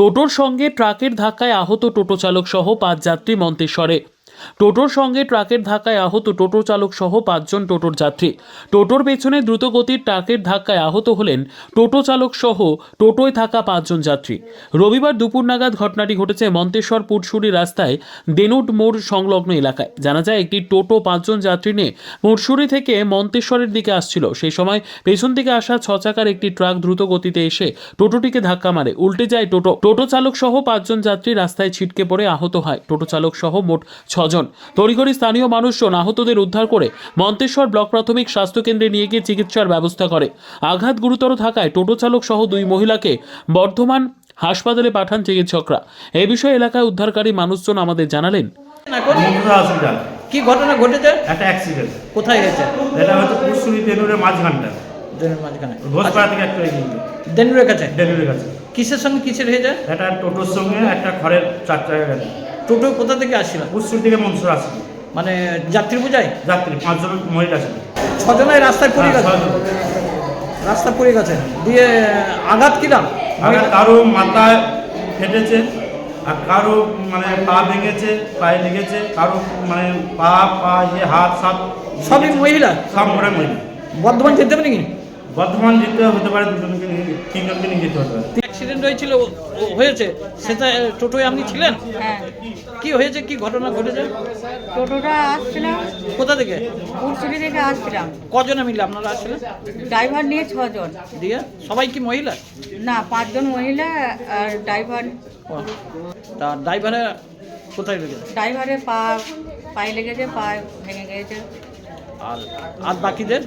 টোটোর সঙ্গে ট্রাকের ধাক্কায় আহত টোটো চালক সহ 5 যাত্রী মন্তেশ্বরে। টোটোর সঙ্গে ট্রাকের ধাক্কায় আহত টোটো চালক সহ 5 জন টোটোর যাত্রী। টোটোর পেছনে দ্রুতগতির ট্রাকের ধাক্কায় আহত হলেন টোটো চালক সহ টোটোয় থাকা 5 জন যাত্রী। রবিবার দুপুর নাগাদ ঘটনাটি ঘটেছে মন্তেশ্বর পুটসুরি রাস্তায় দেনুট মোড় সংলগ্ন এলাকায়। জানা যায় একটি টোটো 5 জন যাত্রী নিয়ে পুটসুরি থেকে মন্তেশ্বরের দিকে আসছিল। সেই সময় পেছন থেকে আসা 6 চাকার একটি ট্রাক দ্রুত গতিতে এসে টোটোটিকে ধাক্কা মারে। উল্টে যায় টোটো চালক সহ 5 জন যাত্রী রাস্তায় ছিটকে পড়ে আহত হয়। টোটো চালক সহ মোট 6 জন। তড়িঘড়ি স্থানীয় মানুষজন আহতদের উদ্ধার করে মন্তেশ্বর ব্লক প্রাথমিক স্বাস্থ্য কেন্দ্রে নিয়ে গিয়ে চিকিৎসার ব্যবস্থা করে। আঘাত গুরুতর থাকায় টোটো চালক সহ 2 মহিলাকে বর্ধমান হাসপাতালে পাঠান চিকিৎসকরা। এই বিষয়ে এলাকায় উদ্ধারকারী মানুষজন আমাদের জানালেন, কি ঘটনা ঘটেছে? একটা অ্যাক্সিডেন্ট। কোথায় হয়েছে? এটা হচ্ছে পুরসুরি দেনুরের মাঝখানটা, দেনুর মাঝখানে, ঘোষপাড়া থেকে একটা এগিয়ে দেনুরের কাছে। দেনুরের কাছে কিসের সঙ্গে কিসের হয়েছে? একটা টোটোর সঙ্গে একটা খড়ের 4 চাকা গাড়ি। টোটো কোথা থেকে আসছিল? পুরসুরি থেকে মনসুর আসছিল, মানে যাত্রী বোঝায়? যাত্রী 5 জন মহিলা ছিল। 6 জনের রাস্তায় পড়ে গেছে। রাস্তা পড়ে গেছে দিয়ে আঘাত কিরাম? আঘাত কারো মাথায় ফেটেছে, আর কারো মানে পা ভেঙেছে, পায়ে লেগেছে, কারো মানে পা হাত সবই মহিলা? সব মোড়ে মহিলা। বর্ধমান যেতে হবে নাকি? বর্ধমান যেতে হতে পারে, 2-3জনকে নিয়ে যেতে হতে পারে। অ্যাক্সিডেন্ট হয়েছে সেটা টোটোয় আপনি ছিলেন? হ্যাঁ, কি হয়েছে, কি ঘটনা ঘটেছে? টোটোটা আসছিলাম, কোথা থেকে? পুরসুরি থেকে আসছিলাম। কজনে মিলে আপনারা আসছিলেন? ড্রাইভার নিয়ে 6 জন। দিয়ে সবাই কি মহিলা? না, 5 জন মহিলা আর ড্রাইভার। তা ড্রাইভারে কোথায় লেগেছে? ড্রাইভারের পায়ে লেগেছে, পা ভেঙে গিয়েছে। আর বাকিদের?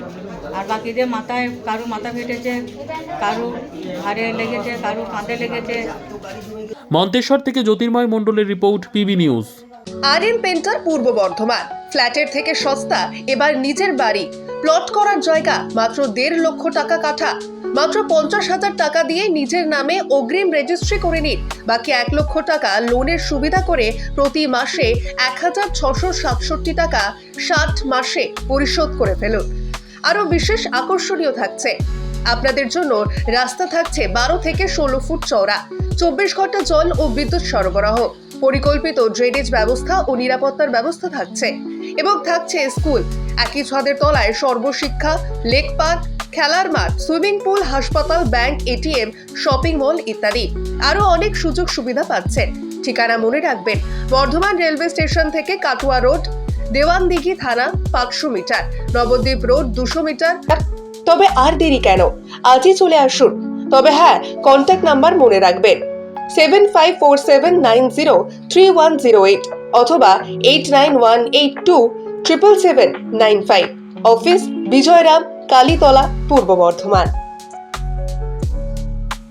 আর বাকিদের মাথায়, কারো মাথা ফেটেছে, কারো ঘাড়ে লেগেছে, কারো কাঁধে লেগেছে। মন্তেশ্বর থেকে জ্যোতির্ময় মণ্ডলের report, PB news. RM painter পূর্ব বর্ধমান। ফ্ল্যাটের থেকে সস্তা এবার নিজের বাড়ি। প্লট করার জায়গা মাত্র 1.5 লক্ষ টাকা কাঠা। মাত্র 50,000 টাকা দিয়ে নিজের নামে অগ্রিম রেজিস্ট্রি করে নিন। বাকি 1 লক্ষ টাকা লোনের সুবিধা করে প্রতি মাসে 1,667 টাকা 60 মাসে পরিশোধ করে ফেলুন। আরও বিশেষ আকর্ষণীয় থাকছে, আপনাদের জন্য রাস্তা থাকছে 12 থেকে 16 ফুট চওড়া, 24 ঘন্টা জল ও বিদ্যুৎ সরবরাহ, পরিকল্পিত ড্রেনেজ ব্যবস্থা ও নিরাপত্তার ব্যবস্থা থাকছে এবং থাকছে স্কুল। একই ছাদের তলায় সর্বশিক্ষা, লেক পার্ক, খেলার মাঠ, সুইমিং পুল, হাসপাতাল, ব্যাংক, এটিএম, শপিং মল ইত্যাদি আরো অনেক সুযোগ সুবিধা পাচ্ছেন। ঠিকানা মনে রাখবেন, বর্ধমান রেলওয়ে স্টেশন থেকে কাটুয়া রোড, দেওয়ানদিঘি থানা 500 মিটার, নবদ্বীপ রোড 200 মিটার। তবে আর দেরি কেন, আজই চলে আসুন। তবে হ্যাঁ, কন্ট্যাক্ট নাম্বার মনে রাখবেন 7547903108 অথবা 8918277795। অফিস বিজয়রাম, কালীতলা, পূর্ব বর্ধমান।